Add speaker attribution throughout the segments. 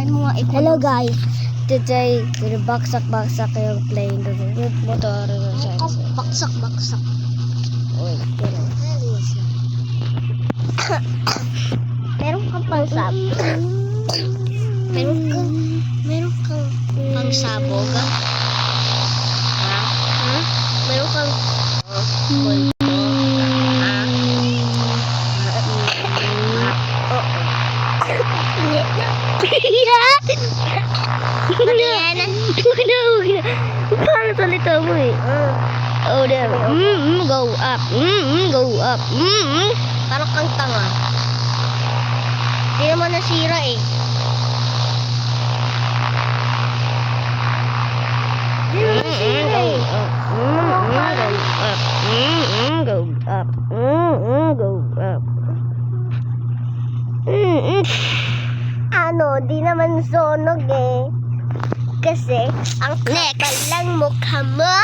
Speaker 1: Basahin mo nga.
Speaker 2: Hello guys, today baksak-baksak yung plane motor.
Speaker 1: Baksak.
Speaker 2: Uy, pero
Speaker 1: Meron kang pangsab. Meron kang pangsabog. Ha? Meron kang multo.
Speaker 2: Paano salita mo eh? Oh, there. Go up. Go up.
Speaker 1: Parang kang tanga. Hindi naman nasira eh. Hindi naman nasira eh.
Speaker 2: Go up. Go up.
Speaker 1: Ano, di naman sunog eh. Kasi, ang kapal lang mukha mo.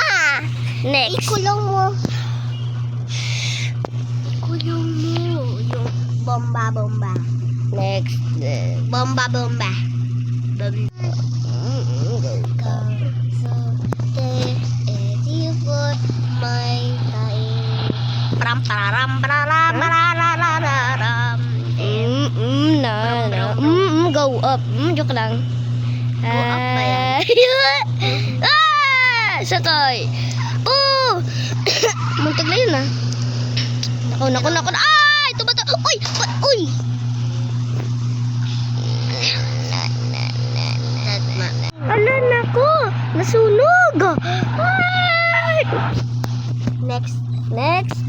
Speaker 2: Next.
Speaker 1: Ikulong mo yung bomba.
Speaker 2: Next.
Speaker 1: Bomba.
Speaker 2: Go.
Speaker 1: So, for my time. Pararam.
Speaker 2: Go up. Joke lang.
Speaker 1: Go up ba yan?
Speaker 2: Sakay. Oh! Muntik na yun ah. Nako. Ay! Ito ba ito? Uy! Ala nako! Nasunog! Ay!
Speaker 1: Next.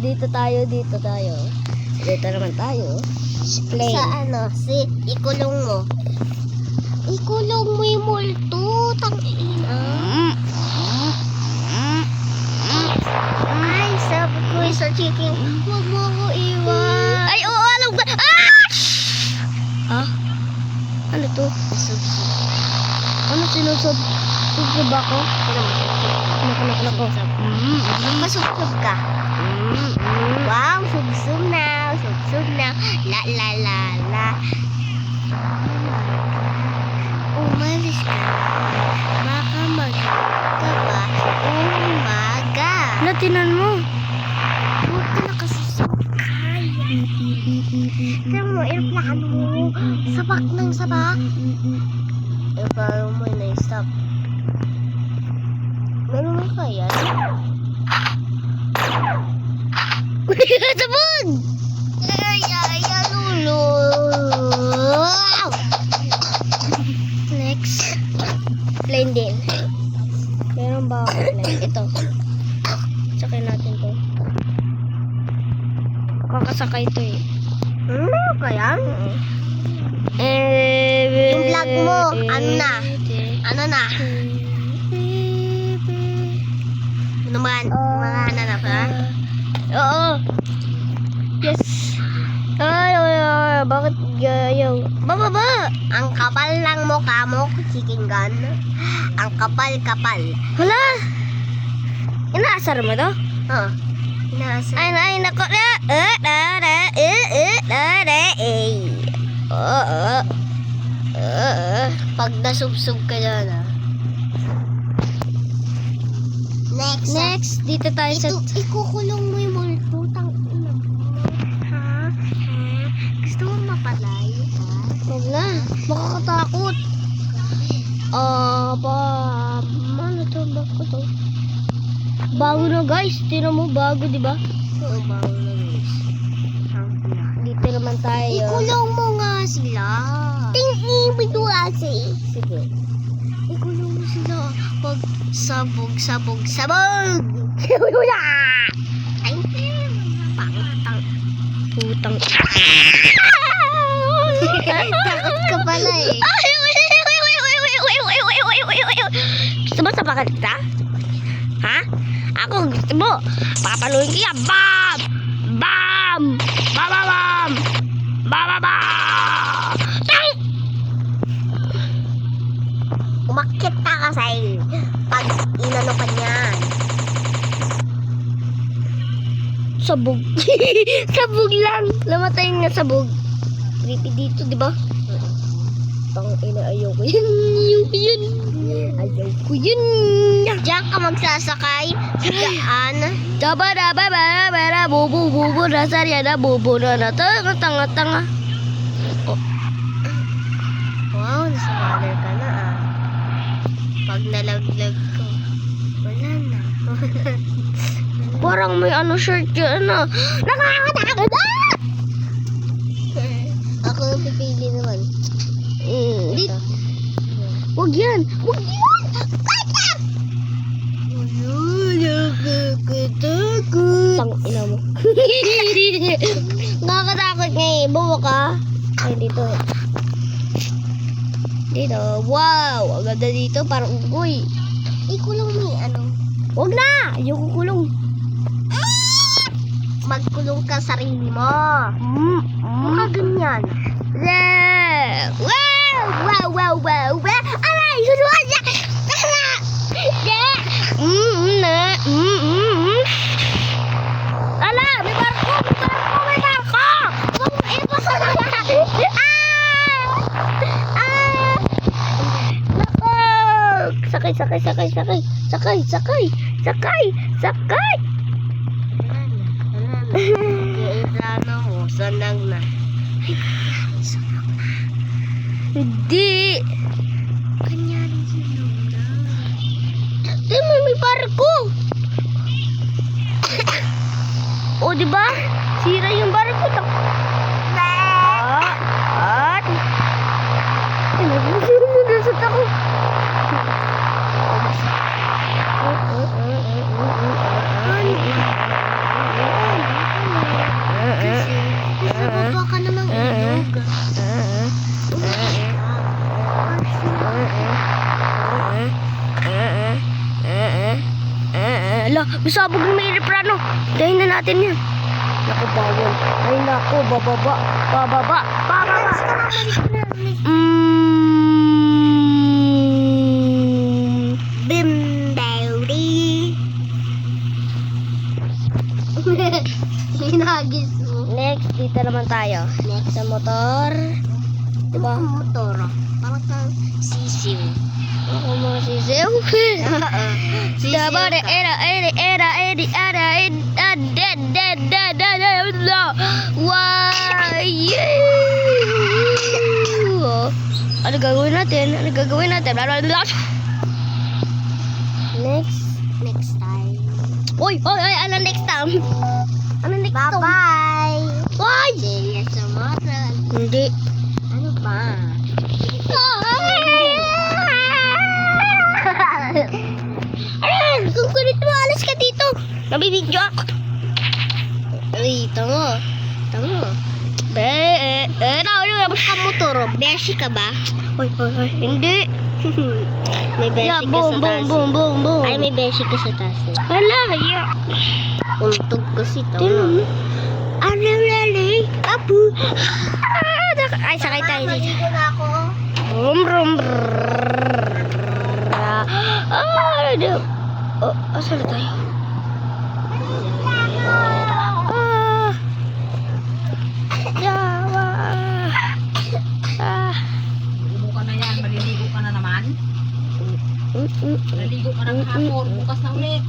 Speaker 2: Dito tayo. Dito naman tayo. Plane.
Speaker 1: Sa ano, ikulong mo. Ikulong mo yung multo. Tangina. Ay, sabi ko sa chicken, huwag mo ako iwan.
Speaker 2: Ay, oo, alam ko. Ah! Ha? Ano to? Ano sinusub? Subsub ako? Nako.
Speaker 1: Masubsub ka. Wow, subsub na. La. Umalis ka. Baka magka pa umaga.
Speaker 2: Latinan mo.
Speaker 1: Huwag ka na kasi sakay. Tignan mo, airplane mo. Sabak ng sabak. Airplane mo na stop. Meron mo kaya?
Speaker 2: Sabog!
Speaker 1: Lulu.
Speaker 2: Next. Plane din. Meron ba ako plane? Ito. Sakay natin to. Kakasakay to eh.
Speaker 1: Meron kaya? Yung vlog mo, ano na? Ano naman? Mga hanap ha?
Speaker 2: Oo. Yes. Ay, bakit gayaw? Bababa!
Speaker 1: Ang kapal ng mukha mo, chicken gun. Ang kapal.
Speaker 2: Hala! Inaasar mo to?
Speaker 1: Oh. Nasa.
Speaker 2: Ay, nako na!
Speaker 1: Pag nasubsub ka dyan ha.
Speaker 2: Next, dito tayo sa...
Speaker 1: Ikukulong mo yung multo. Tangina mo. Ha? Gusto mo mapalay?
Speaker 2: Huwag na. Makakatakot. Ano to? Bago to? Bago na guys. Tira mo, bago diba?
Speaker 1: Oo, bawal na guys.
Speaker 2: Dito naman tayo.
Speaker 1: Ikulong mo nga sila. Tingin mo kasi.
Speaker 2: Sige.
Speaker 1: Ikulong mo sila. Pag sabog. Ay, pangtang.
Speaker 2: Putang.
Speaker 1: Takot ka pala eh.
Speaker 2: Gusto mo sapakan kita? Ha? Ako gusto mo. Papaluin kaya. Bam! Bam! Bam! Tang!
Speaker 1: Umakit ka kasi. Pag inano ka niyan.
Speaker 2: Sabog. Sabog lang. Namatay nga sabog. Creepy dito, di ba? Ina, ayaw ko yan. Ayaw ko yan. Ayaw ko yan.
Speaker 1: Diyan ka magsasakay. Diyan.
Speaker 2: Dabara, bubu, nasarya na, bubu na, tanga.
Speaker 1: Wow, nasa water ka na ah. Pag nalaglag ko, wala na.
Speaker 2: Parang may ano shirt yan na. Nakakatakot!
Speaker 1: Ako ang pipili naman.
Speaker 2: Dito. Huwag yan! Huwag yan!
Speaker 1: Nakakatakot.
Speaker 2: Tang ina mo. Nakakatakot nga eh. Bawa ka. Ay, dito eh. Dito. Wow! Ang ganda dito. Parang ugoy.
Speaker 1: Ikulong mo yung ano.
Speaker 2: Huwag na! Ayoko kulong.
Speaker 1: Magkulong ka sarili mo. Mukha ganyan.
Speaker 2: Yeah! Wow! Aray! Susuan niya! Yeah! Ala! May barko! Ipasa na! Sakay!
Speaker 1: Ano mo, sanang na.
Speaker 2: Hindi!
Speaker 1: Kanyari sinog na.
Speaker 2: May barko! O, diba? Sira yung barko. At? Nasat ako.
Speaker 1: Kasi, nasa baba ka namang ilog.
Speaker 2: Ala, masabog na may aeroplano. Dahin na natin yan. Naku, bawal. Ay, naku, bababa.
Speaker 1: Alis ka na, alis ka na. Bimbawdi. Hinagis mo.
Speaker 2: Next, dito naman tayo.
Speaker 1: Next.
Speaker 2: Sa motor. Diba?
Speaker 1: Ang motor. Parang kang sisiw.
Speaker 2: Ako mga sisiw.
Speaker 1: Sisiw
Speaker 2: Dabar,
Speaker 1: ka.
Speaker 2: Why? Ano gagawin natin? Next.
Speaker 1: Next time.
Speaker 2: Uy, ano next time? Ano next time?
Speaker 1: Bye-bye.
Speaker 2: Why?
Speaker 1: See you tomorrow.
Speaker 2: Hindi.
Speaker 1: Ano ba?
Speaker 2: Kung kulit mo, alas ka dito. Nabibidyo ako. Ay, tamo.
Speaker 1: Ka motor, beshi ka ba?
Speaker 2: Hoy. Hindi.
Speaker 1: May beshi
Speaker 2: Yeah,
Speaker 1: ka
Speaker 2: boom.
Speaker 1: sa taas. Ay, may beshi ka sa taas.
Speaker 2: Hala, yeah.
Speaker 1: Untog kasi to.
Speaker 2: Tingnan mo. Ano lali? Apo. Ay, sakay tayo dito.
Speaker 1: Maligo na ako.
Speaker 2: Brum. Asan na tayo? Yawa.
Speaker 3: Maliligo ka na yan, maliligo ka na naman. Maliligo ka na kahapon, bukas na ulit.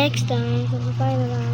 Speaker 2: next time. Bye-bye na lang.